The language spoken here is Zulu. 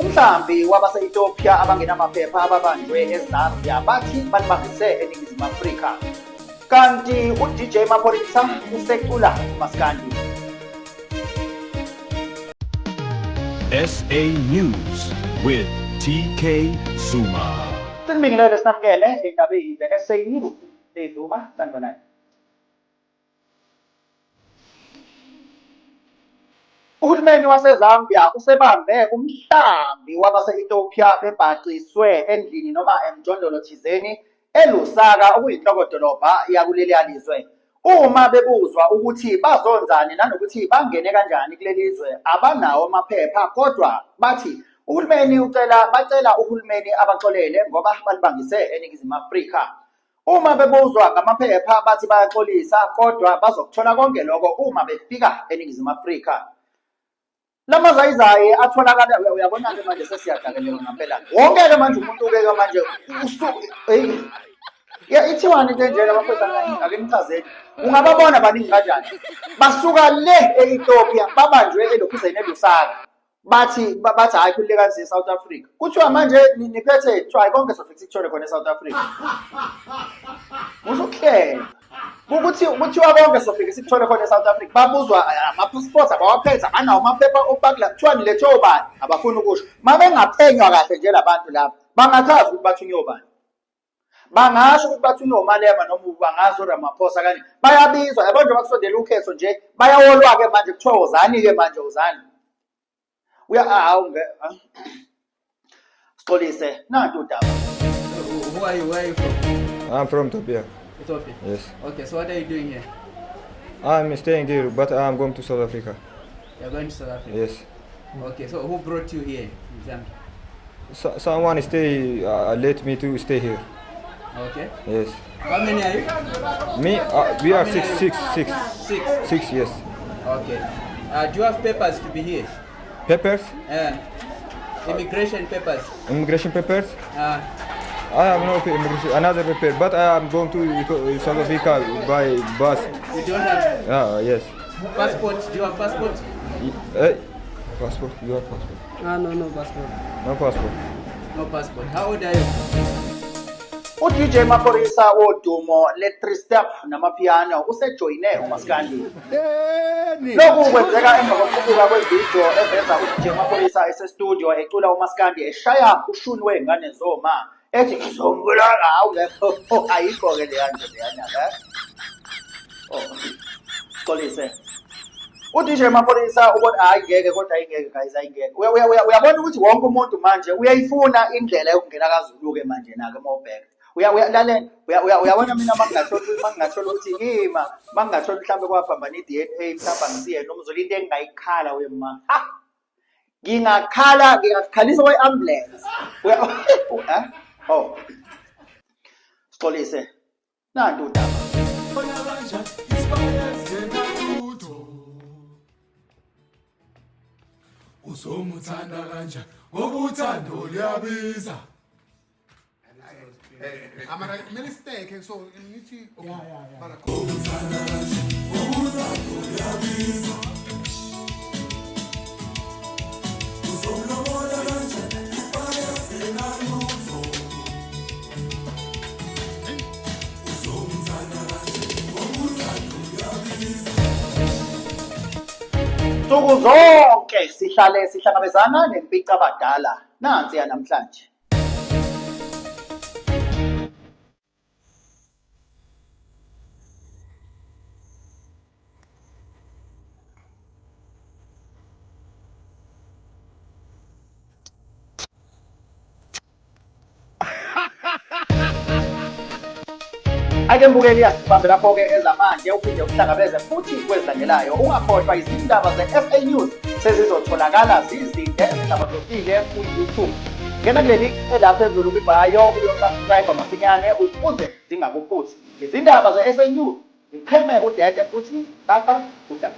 Umhlambi wabase-Ethiopia abangenamaphepha ababanjwe eZambia bathi balibambise eNingizimu Afrika. Kanti uDJ Maphorisa usecula umaskandi. SA News with TK Zuma. Sinibingelele sinamukele endabeni ze-SA News leZuma sanibonani. Uhulumeni waseZambia usebambe umhlambi wabase-Ethiopia bebhaciswe endlini noma emjondolo thizeni eLusaka okuyinhlokodolobha yakuleli lizwe. Uma bebuzwa ukuthi bazonzani nanokuthi bangene kanjani kuleli zwe abanawo amaphepha, kodwa bathi uhulumeni bacela uhulumeni abaxolele ngoba balibangise eNingizimu Afrika. Uma bebuzwa ngamaphepha bathi bayaxolisa kodwa bazokuthola konke lokho uma befika eNingizimu Afrika. Lamazayizayi atholakala, uyabona-ke manje sesiyadakeleka ngempela. Wonke-ke manje umuntu-ke manje ithiwani into enjena bafethu ake nichazeni. Ungababona baningi kanjani? Basuka le e-Ethiopia babanjwe elokhuzeni eLusaka. Bathi hayi khulilekani e-South Africa. Kuthiwa manje niphethe try konke sofike sikuthole khona e-South Africa. Uzokukhenga. Kuthiwa konke sofike sikuthole khona e-South Africa. Babuzwa ama-passport abawaphethe, abanawo amaphepha okubakela. Kuthiwa nilethe obani? Abafuni ukusho. Uma bengaphenywa kahle nje labantu laba, bangachaza ukuthi bathunywe obani. Bangasho ukuthi bathunywe uMalema noma bangazo Ramaphosa kanye. Bayabizwa, yabo nje bakusondela ukhetho nje, bayawolwa-ke manje kuthiwa uzani-ke manje uzani. Sixolise, nantu udaba. Who are you? Where are you from? I'm from Ethiopia. Ethiopia? Yes. Okay, so what are you doing here? I'm staying here, but I'm going to South Africa. You're going to South Africa? Yes. Okay, so who brought you here in Zambia? Someone let me to stay here. Okay. Yes. How many are you? Me, we are many are six. Six? Six, yes. Okay. Do you have papers to be here? Papers? Immigration papers? Immigration papers? I have no immigration, another paper, but I am going to South Africa by bus. You don't have? Yes. Passport? Do you have passport? Passport? You have passport? No passport. No passport. No passport. How old are you? uDJ Maphorisa odumo le-3 step namapiano usejoyine umaskandi. Lokhu kwenzeka emva kokubuka kwevidiyo eveza uDJ Maphorisa esestudio ecula umaskandi eshaya ushuni wengane zoma ethi ngizombulala hawu ayikho-ke leyanje leyana. Xolise. uDJ Maphorisa ubona ayingeke kodwa ayingeke guys ayingeke. Uyabona ukuthi wonke umuntu manje uyayifuna indlela yokungena kaZulu-ke manje nake mawubheka. Uyabona mina mangingathola ukuthi ngima mangingathola mhlawumbe kwaphambana i-DNA mhlawumbe ngisiye noma uzole into engingayikhala wema. Ngingakhalisa kwe-ambulance. Sixolise. Nantu udaba. Uzomuthanda kanjani ngoba uthando liyabiza. Amara ministeke so ngithi mara uzomuthanda kanjani ngoba uthando liyabiza. Uzomlobola kanjani isibaya senalutho. Uzomuthanda kanjani ngoba uthando liyabiza. Nsuku zonke sihlangabezana nempica abadala nansi yanamhlanje. Ake mbukeli yasibambe lapho-ke ezamanje uphinde uhlangabeze futhi kwezilandelayo. Ungakhohlwa izindaba ze-SA News sezizotholakala zizinde ezihlabahlukile ku-YouTube. Ngena kuleli elapha phezulu kwibhayo uyosubscribe masinyane ukuze zingakuphuthi izindaba ze-SA News. Iqheme udede futhi tata udaba.